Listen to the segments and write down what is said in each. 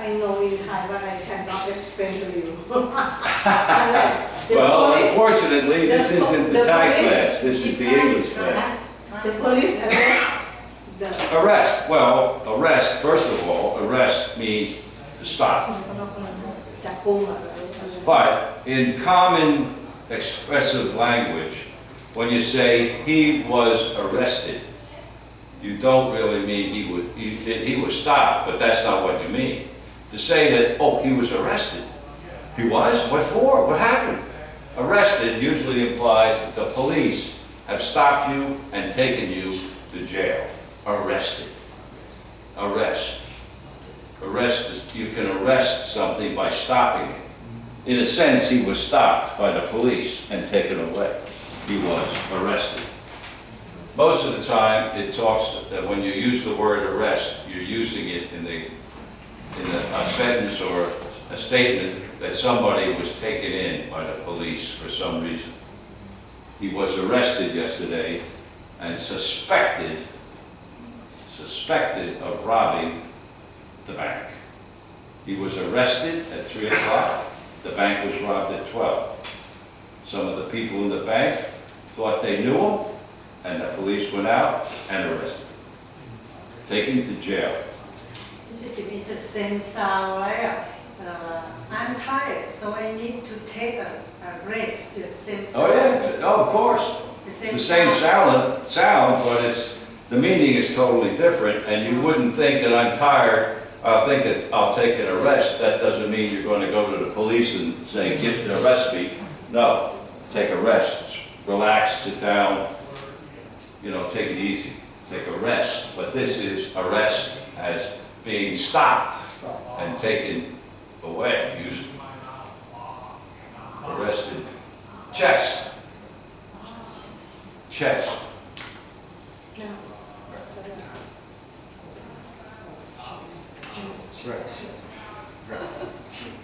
I know in Thai, but I cannot explain to you. Unless the Well, police, unfortunately, this isn't the the Thai police- class, this is the English class. the police arrest the. Arrest, well, arrest, first of all, arrest means to stop. จับกุมอ่ะ But in common expressive language, when you say he was arrested, you don't really mean he was stopped, but that's not what you mean. To say that, oh, he was arrested. He was? What for? What happened? Arrested usually implies that the police have stopped you and taken you to jail. Arrested. Arrest. Arrest is, you can arrest something by stopping it. In a sense, he was stopped by the police and taken away. He was arrested. Most of the time, it talks that when you use the word arrest, you're using it in a sentence or a statement that somebody was taken in by the police for some reason. He was arrested yesterday and suspected of robbing the bank. He was arrested at 3 o'clock. The bank was robbed at 12. Some of the people in the bank thought they knew him, and the police went out and arrested him, taken to jail. It is the same sound, right? I'm tired, so I need to take a rest. The same sound. Oh yeah, oh, of course. It's the same sound, but the meaning is totally different, and you wouldn't think that I'm tired, I'll take an arrest. That doesn't mean you're going to go to the police and say, arrest me. No, take a rest, relax, sit down, take it easy, take a rest. But this is arrest as being stopped and taken away, usually. Arrested. Chest. Chest.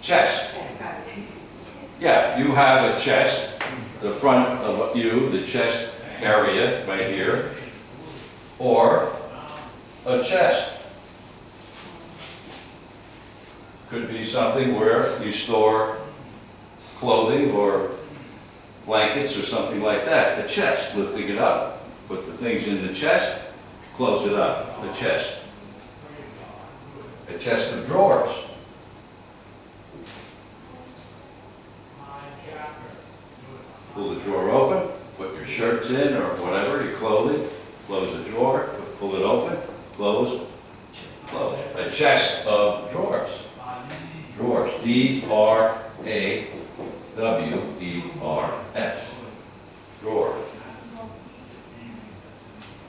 Chest. Yeah, you have a chest, the front of you, the chest area right here, or a chest. Could be something where you store clothing or blankets or something like that. A chest, lifting it up, put the things in the chest, close it up, the chest. A chest of drawers. Pull the drawer open, put your shirts in or whatever, your clothing, close the drawer, pull it open, close, close. A chest of drawers. Drawers, D-R-A-W-E-R-S. Drawer.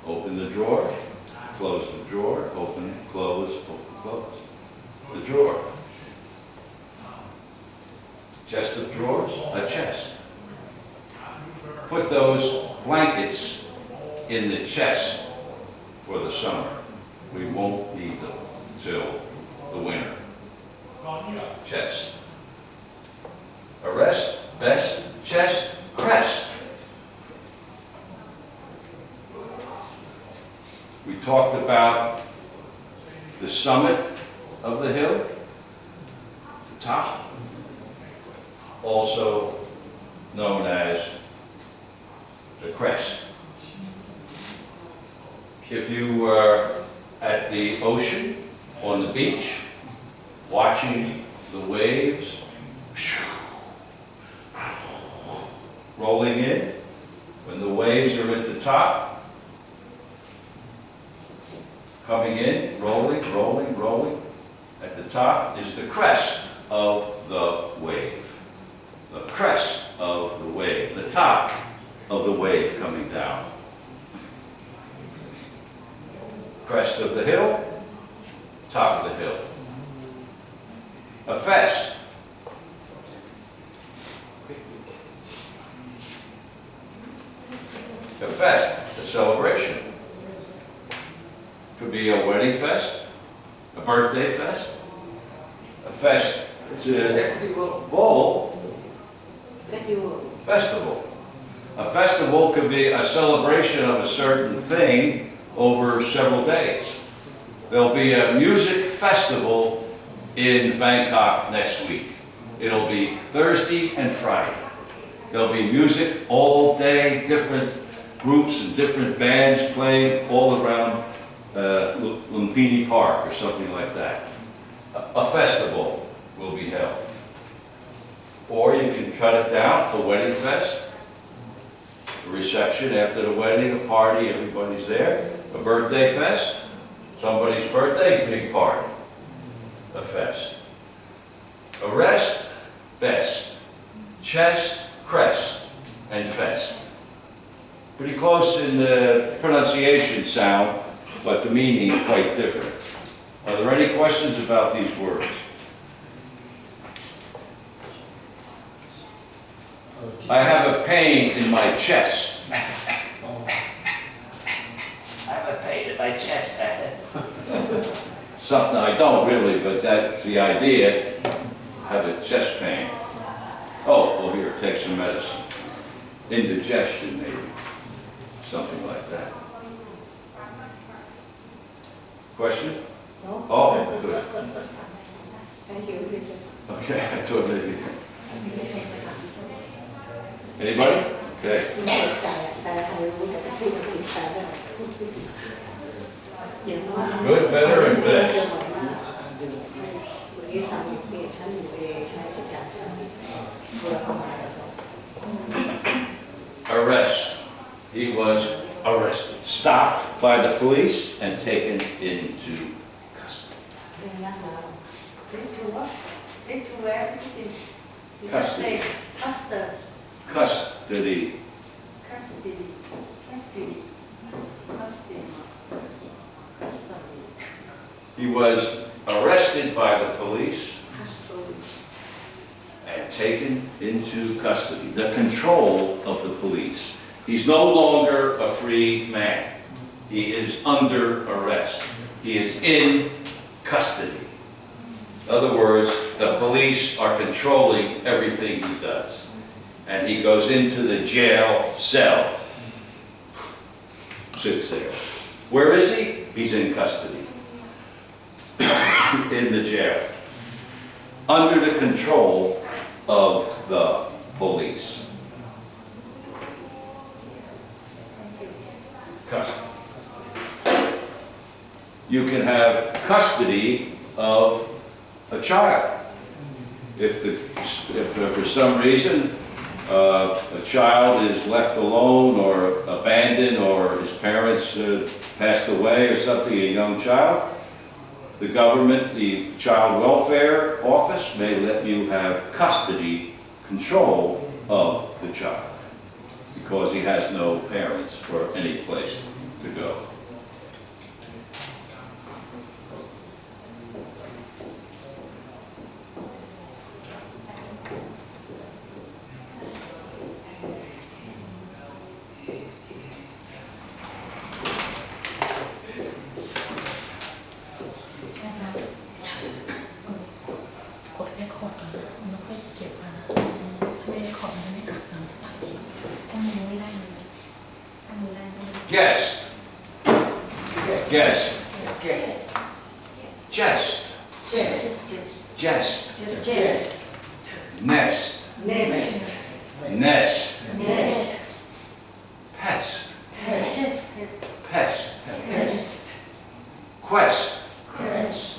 Open the drawer, close the drawer, open, close, the drawer. Chest of drawers, a chest. Put those blankets in the chest for the summer. We won't need them till the winter. Chest. Arrest, best, chest, crest. We talked about the summit of the hill, the top, also known as the crest. If you were at the ocean, on the beach, watching the waves rolling in, when the waves are at the top, coming in, rolling, rolling, rolling, at the top is the crest of the wave. The crest of the wave, the top of the wave coming down. Crest of the hill, top of the hill. A fest. A fest, a celebration. Could be a wedding fest, a birthday fest, a fest, it's a Festival. festival. A festival could be a celebration of a certain thing over several days. There'll be a music festival in Bangkok next week. It'll be Thursday and Friday. There'll be music all day, different groups and different bands playing all around Lumpini Park or something like that. A festival will be held. Or you can cut it down, a wedding fest, a reception after the wedding, a party, everybody's there, a birthday fest, somebody's birthday, big party, a fest. Arrest, best, chest, crest, and fest. Pretty close in the pronunciation sound, but the meaning quite different. Are there any questions about these words? I have a pain in my chest. I have a pain in my chest. Something I don't really, but that's the idea. I have a chest pain. Oh, well here, take some medicine. Indigestion maybe. Something like that. Question? No? Oh, good. Thank you, Richard. Okay, I thought maybe. Anybody? Okay. ไม่เข้าใจแต่ใครรู้แต่พูดภาษาได้อย่างน้อย Good, better, and เรื่อง best. บ่อยมากวันนี้สามีเปลี่ยนชั้นอยู่เองใช้ประจำชั้นเวลาเข้ามาแล้ว Arrest. He was arrested, stopped by the police and taken into custody. เรื่องนั้นแล้ว Take to what? Take to where? You just Custody. say custard, Custody. custody, custody, custody, custody. He was arrested by the police คัสโตรี and taken into custody, the control of the police. He's no longer a free man. He is under arrest. He is in custody. In other words, the police are controlling everything he does. And he goes into the jail cell, sits there. Where is he? He's in custody, in the jail, under the control of the police. Custody. You can have custody of a child. If for some reason a child is left alone or abandoned or his parents passed away or something, a young child, the government, the child welfare office may let you have custody, control of the child because he has no parents or any place to go. Guest. Guest. Jest. Just, Jest. just, Nest. nest, Nest. nest, Pest. pest, Pest. pest, Quest. quest,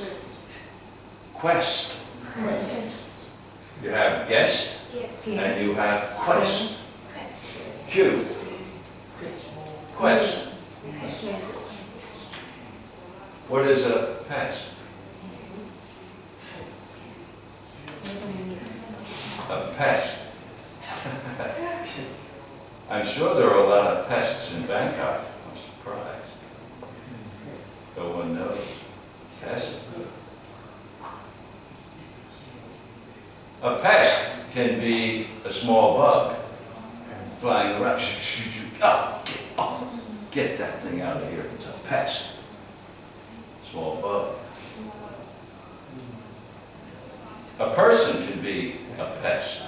Quest. quest, You have guest and you have quest. Q. Quest. What is a pest? A pest. I'm sure there are a lot of pests in Bangkok. I'm surprised. No one knows. Pest. A pest can be a small bug flying around. Get that thing out of here. It's a pest. Small bug. A person can be a pest.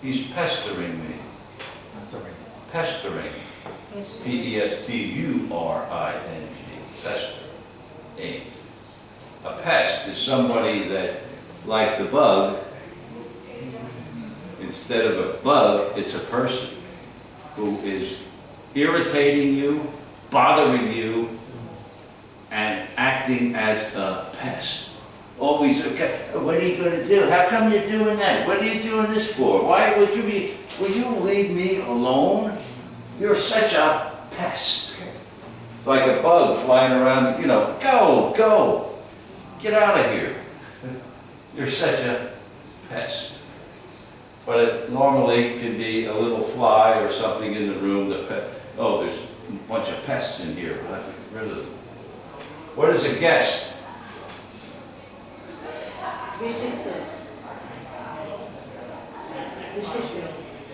He's pestering me. Pestering. P-E-S-T-U-R-I-N-G. Pestering. A pest guest is somebody that, like the bug, instead of a bug, it's a person who is irritating you, bothering you, and acting as a pest. Always, okay, what are you gonna do? How come you're doing that? What are you doing this for? Why would you be, will you leave me alone? You're such a pest. It's like a bug flying around, you know, go, get out of here. You're such a pest. But it normally can be a little fly or something in the room that, oh, there's a bunch of pests in here, we'll have to get rid of them. What is a guest? Visitor. Visitor.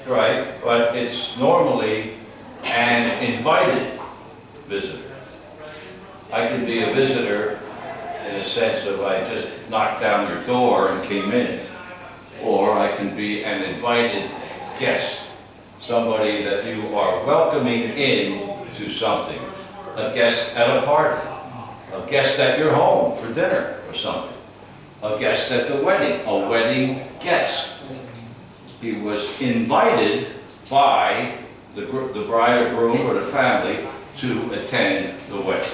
Right, but it's normally an invited visitor. I can be a visitor in a sense of I just knocked down your door and came in. Or I can be an invited guest, somebody that you are welcoming in to something. A guest at a party, a guest at your home for dinner or something. A guest at the wedding, a wedding guest. He was invited by the bride or groom or the family to attend the wedding.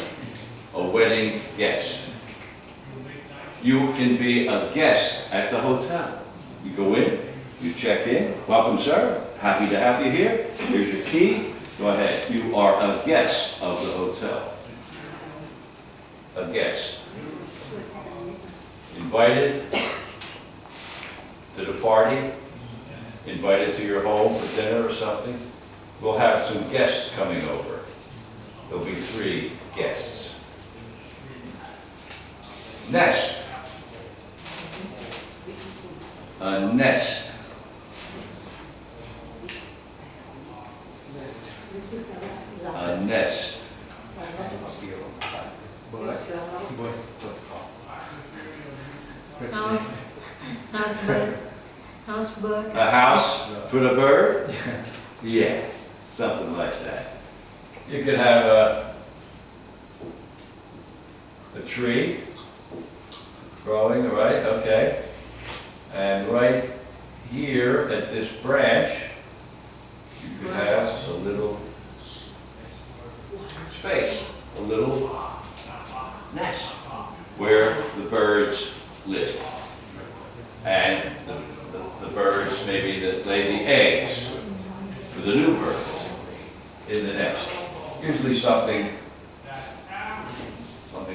A wedding guest. You can be a guest at the hotel. You go in, you check in, welcome sir, happy to have you here, here's your key, go ahead. You are a guest of the hotel. A guest. Invited to the party, invited to your home for dinner or something. We'll have some guests coming over. There'll be 3 guests. Nest. A nest. A nest. House bird. A house for the bird? Yeah, something like that. You could have a tree growing, right? Okay. And right here at this branch, you could have a little space, a little nest where the birds live. And the birds maybe that lay the eggs for the new birds in the nest. Usually something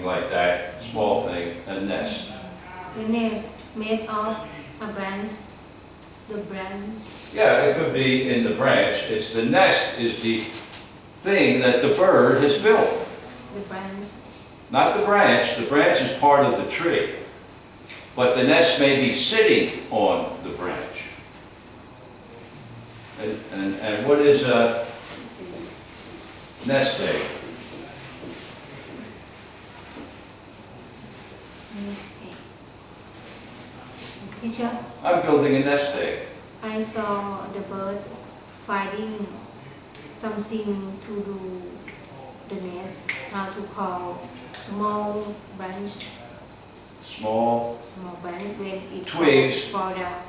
like that, small thing, a nest. The nest made of a branch. The branch. Yeah, it could be in the branch. It's the nest is the thing that the bird has built. The branch. Not the branch. The branch is part of the tree. But the nest may be sitting on the branch. And what is a nest egg? Teacher, I'm building a nest egg. I saw the bird finding something to do the nest. How to call small branch. Small Branch when it twigs. fall down.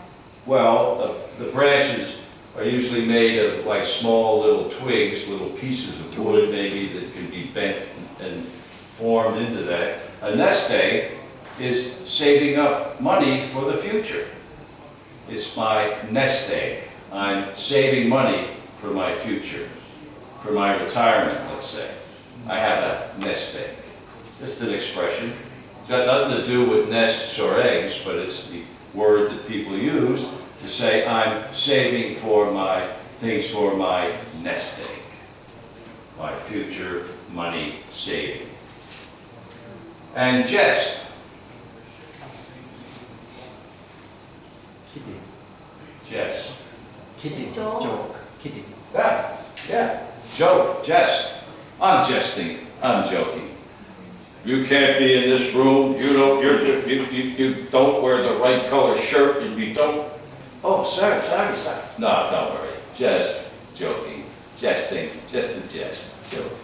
Well, the branches are usually made of like small little twigs, little pieces of wood maybe that can be bent and formed into that. A nest egg is saving up money for the future. It's my nest egg. I'm saving money for my future, for my retirement, let's say. I have a nest egg. Just an expression. It's got nothing to do with nests or eggs, but it's the word that people use to say I'm saving for my things for my nest egg, my future money saving. And jest. Kidding. Jest. Kidding. Joke. Joke. Kidding. Yeah. Joke, jest. I'm jesting. I'm joking. You can't be in this room. You don't wear the right color shirt, and you don't. Oh, sorry. No, don't worry. Just joking, jesting, just a jest, joke.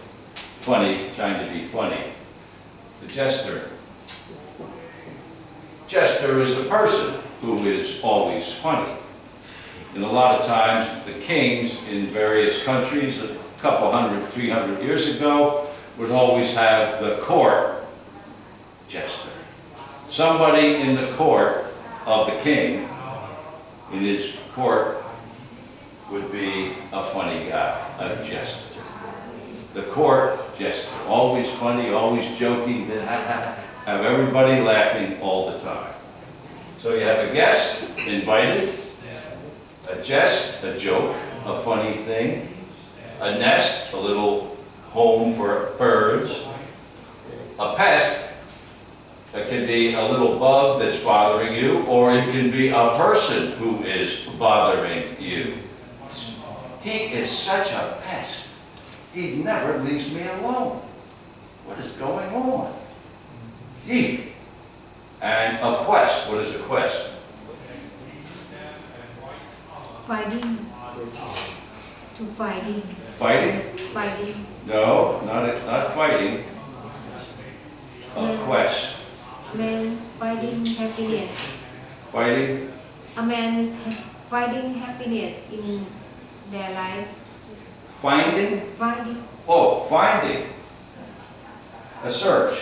Funny, trying to be funny. The jester. jester is a person who is always funny. And a lot of times, the kings in various countries, a couple 100, 300 years ago, would always have the court jester. Somebody in the court of the king, in his court, would be a funny guy, a jester. The court jester, always funny, always joking, have everybody laughing all the time. So you have a guest invited, a jest, a joke, a funny thing, a nest, a little home for birds, a pest. It can be a little bug that's bothering you, or it can be a person who is bothering you. He is such a pest. He never leaves me alone. What is going on? He. And a quest. What is a quest? Fighting. To fighting. Fighting? Fighting. No, not fighting. A Yes. quest. Man's finding happiness. Fighting? A man's finding happiness in their life. Finding? Finding. Oh, finding. A search.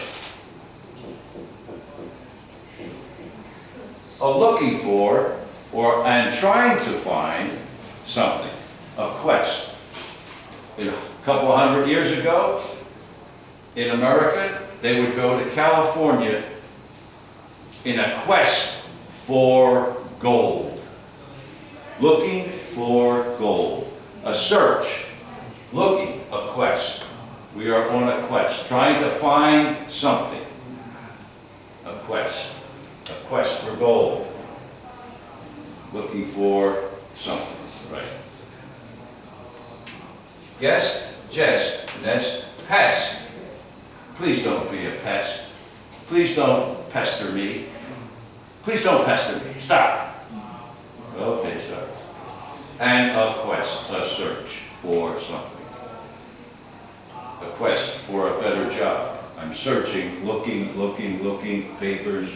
Looking for and trying to find something. A quest. A couple 100 years ago, in America, they would go to California in a quest for gold. Looking for gold. A search. Looking, a quest. We are on a quest, trying to find something. A quest. A quest for gold. Looking for something, right. Guest, jest, nest, pest. Please don't be a pest. Please don't pester me. Please don't pester me. Stop. Okay, sorry. And a quest, a search for something. A quest for a better job. I'm searching, looking, papers,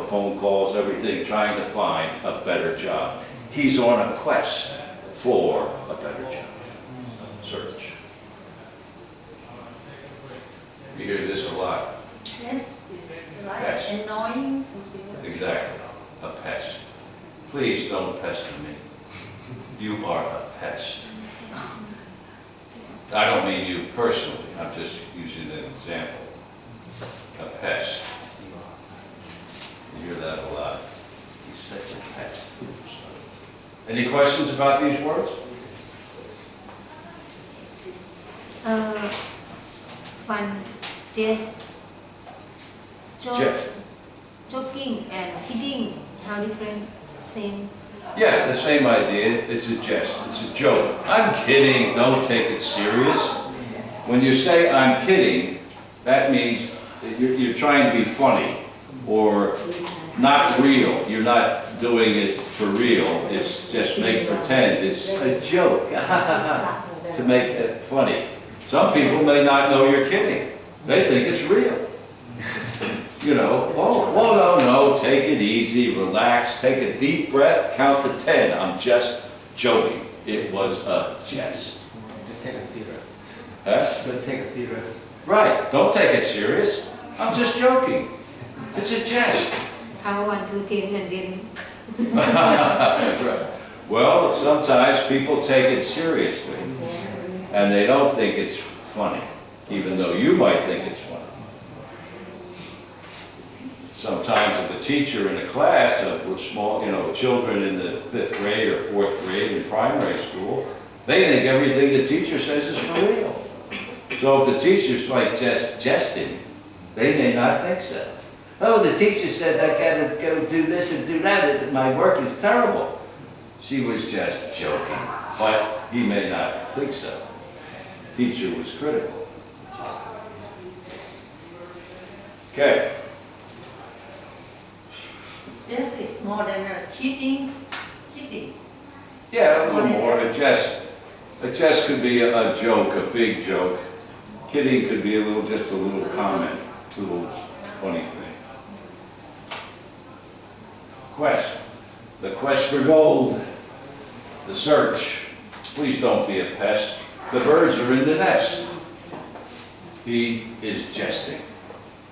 phone calls, everything, trying to find a better job. He's on a quest for a better job. Search. You hear this a lot. Yes, like Yes. annoying something. Exactly. A pest. Please don't pester me. You are a pest. I don't mean you personally. I'm just using an example. A pest. You hear that a lot. He's such a pest. Any questions about these words? Fun, jest, joke, Jest. joking and kidding. How different? Same. Yeah, the same idea. It's a jest. It's a joke. I'm kidding. Don't take it serious. When you say I'm kidding, that means that you're trying to be funny or not real. You're not doing it for real. It's just make pretend. It's a joke to make it funny. Some people may not know you're kidding. They think it's real. You know, oh, no, take it easy, relax, take a deep breath, count to 10. I'm just joking. It was a jest. Don't take it serious. Huh? Don't take it serious. Right, don't take it serious. I'm just joking. It's a jest. Count 1 to 10 and then Right. Well, sometimes people take it seriously, and they don't think it's funny, even though you might think it's funny. Sometimes if a teacher in a class with small, children in the 5th grade or 4th grade in primary school, they think everything the teacher says is for real. So if the teacher's like just jesting, they may not think so. Oh, the teacher says I gotta go do this and do that, and my work is terrible. She was just joking, but he may not think so. Teacher was critical. Okay. Just is more than a kidding. Yeah, a little more. A jest could be a joke, a big joke. Kidding could be just a little comment, a little funny thing. quest. The quest for gold. The search. Please don't be a pest. The birds are in the nest. He is jesting.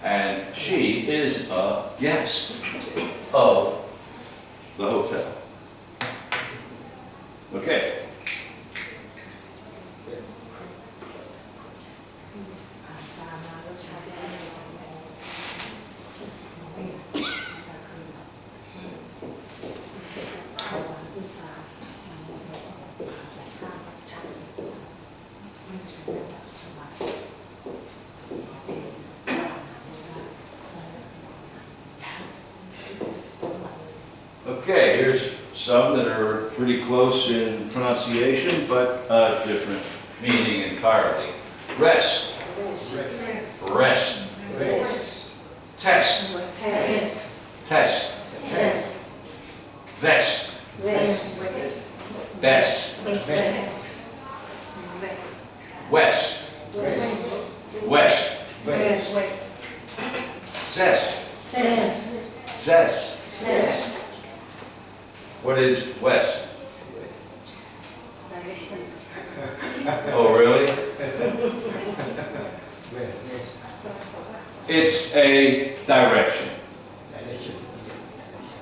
And she is a guest of the hotel. Okay. Okay, here's some that are pretty close in pronunciation, but different meaning entirely. Rest. Rest. Test. Test. Vest. Best. West. West. Zest. What is west? Direction. Oh, really? It's a direction.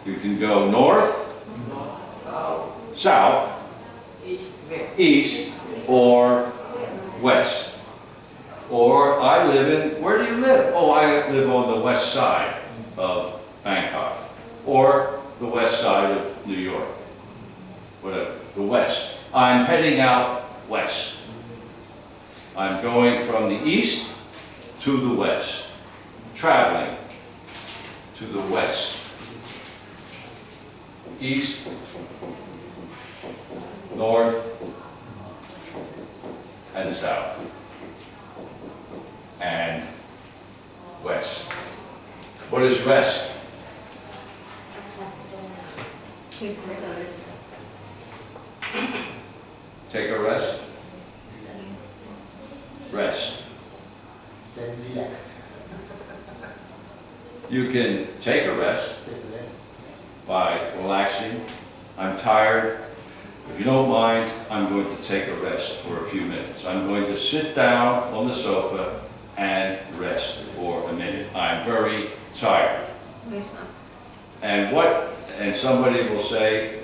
You can go north, south, east, or west. Or I live in, where do you live? Oh, I live on the west side of Bangkok. Or the west side of New York. Whatever, the west. I'm heading out west. I'm going from the east to the west. Traveling to the west. East, north, and south. And west. What is rest? Take a rest? Rest. You can take a rest by relaxing. I'm tired. If you don't mind, I'm going to take a rest for a few minutes. I'm going to sit down on the sofa and rest for a minute. I'm very tired. And somebody will say,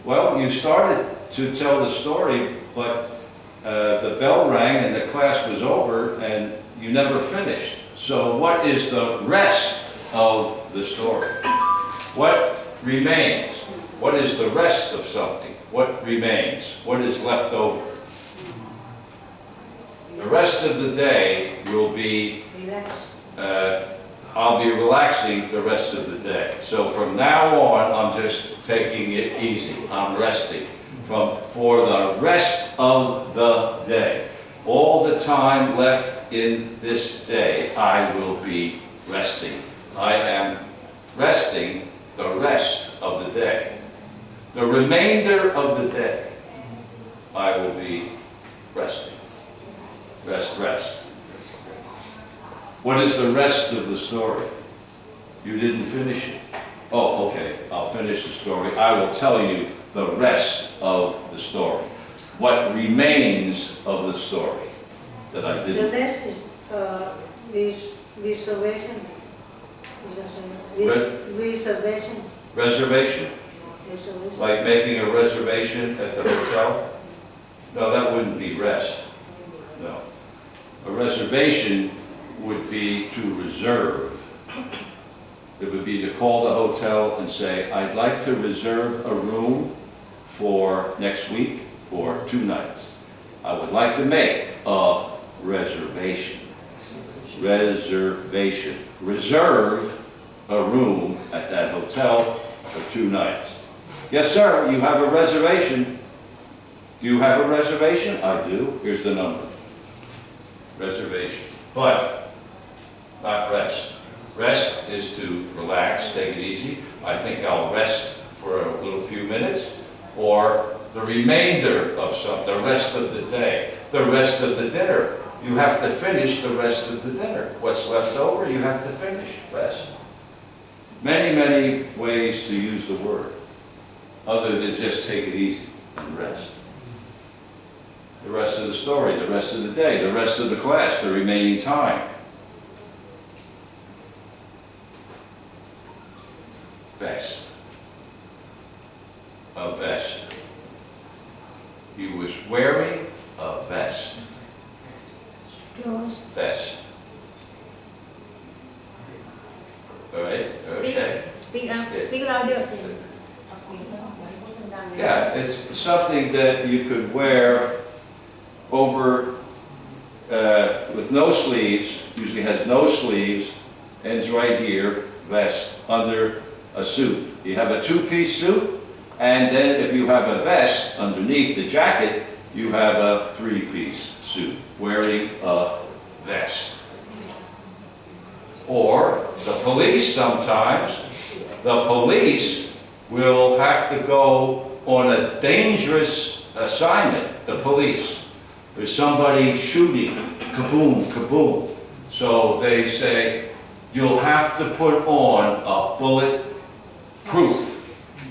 well, you started to tell the story, but the bell rang and the class was over and you never finished. So what is the rest of the story? What remains? What is the rest of something? What remains? What is left over? The rest of the day will be, I'll be relaxing the rest of the day. So from now on, I'm just taking it easy. I'm resting for the rest of the day. All the time left in this day, I will be resting. I am resting the rest of the day. The remainder of the day, I will be resting. Rest. What is the rest of the story? You didn't finish it. Oh, okay, I'll finish the story. I will tell you the rest of the story. What remains of the story that I The didn't. rest is reservation. Reservation. Reservation? Like making a reservation at the hotel? No, that wouldn't be rest. No. A reservation would be to reserve. It would be to call the hotel and say, I'd like to reserve a room for next week for 2 nights. I would like to make a reservation. Reservation. Reserve a room at that hotel for 2 nights. Yes, sir, you have a reservation. Do you have a reservation? I do. Here's the number. Reservation. But not rest. Rest is to relax, take it easy. I think I'll rest for a little few minutes, or the remainder of the rest of the day, the rest of the dinner. You have to finish the rest of the dinner. What's left over, you have to finish. Rest. Many, many ways to use the word, other than just take it easy and rest. The rest of the story, the rest of the day, the rest of the class, the remaining time. Vest. A vest. He was wearing a vest. Close. Vest. All right? Speak. Okay. Speak up. Yeah. Speak louder. Yeah, it's something that you could wear over, with no sleeves, usually has no sleeves, ends right here, vest, under a suit. You have a two-piece suit, and then if you have a vest underneath the jacket, you have a three-piece suit, wearing a vest. Or the police sometimes, the police will have to go on a dangerous assignment, the police. There's somebody shooting, kaboom, kaboom. So they say, you'll have to put on a bulletproof.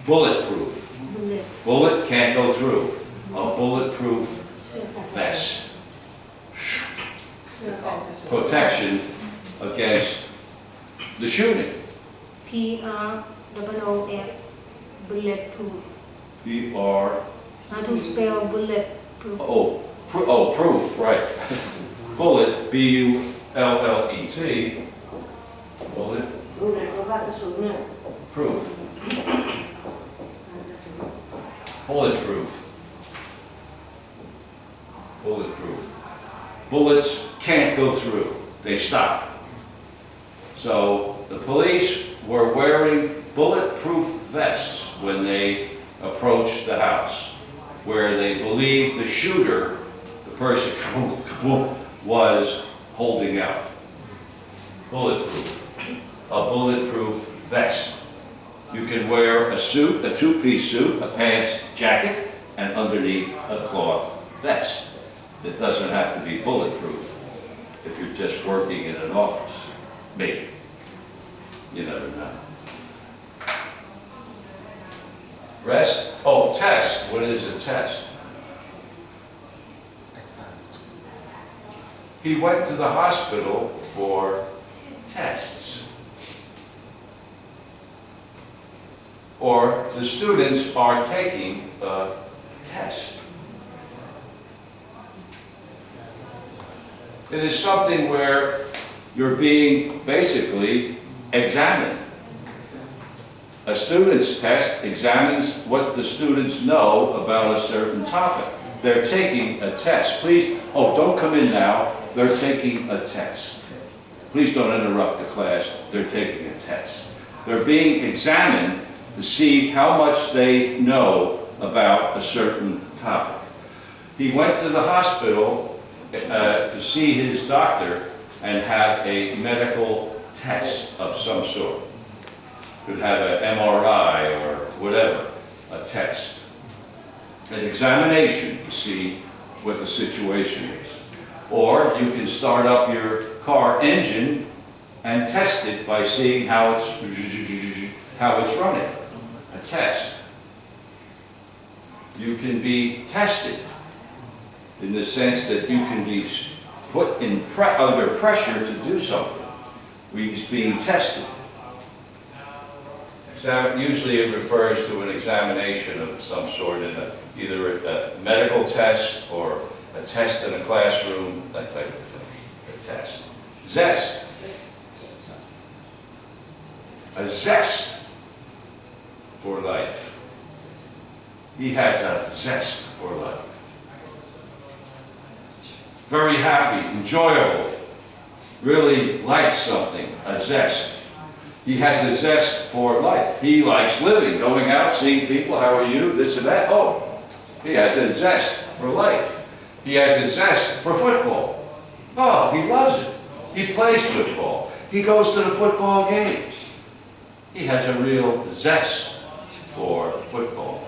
Bullet can't go through. A bulletproof vest. Protection against the shooting. PROOF. Bulletproof. B-R, How to spell bulletproof? proof, right. Bullet, B-U-L-L-E-T. Bullet, รู้นะเพราะว่ากระสุนเนี่ย proof. Bulletproof. Bulletproof. Bullets can't go through. They stop. So the police were wearing bulletproof vests when they approached the house, where they believed the shooter, the person, kaboom, kaboom, was holding out. Bulletproof. A bulletproof vest. You can wear a suit, a two-piece suit, a pants, jacket, and underneath a cloth vest. It doesn't have to be bulletproof if you're just working in an office. Maybe. You never know. Rest? Oh, test. What is a test? Exam. He went to the hospital for tests. Or the students are taking a test. It is something where you're being basically examined. A student's test examines what the students know about a certain topic. They're taking a test. Please, don't come in now. They're taking a test. Please don't interrupt the class. They're taking a test. They're being examined to see how much they know about a certain topic. He went to the hospital to see his doctor and have a medical test of some sort. Could have an MRI or whatever, a test. An examination to see what the situation is. Or you can start up your car engine and test it by seeing how it's running. A test. You can be tested in the sense that you can be put in under pressure to do something. He's being tested. Usually it refers to an examination of some sort, in either a medical test or a test in a classroom, that type of thing. A test. Zest. A zest for life. He has a zest for life. Very happy, enjoyable, really likes something, a zest. He has a zest for life. He likes living, going out, seeing people, how are you, this and that. Oh, he has a zest for life. He has a zest for football. Oh, he loves it. He plays football. He goes to the football games. He has a real zest for football.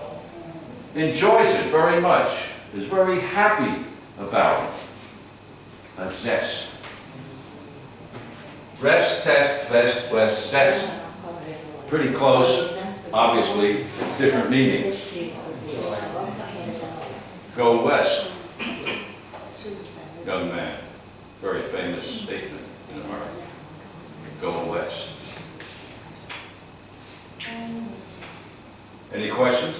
Enjoys it very much. Is very happy about it. A zest. Rest, test, vest, west, zest. pretty close, obviously, different meanings. Go west, young man. Very famous statement in America. Go west. Any questions?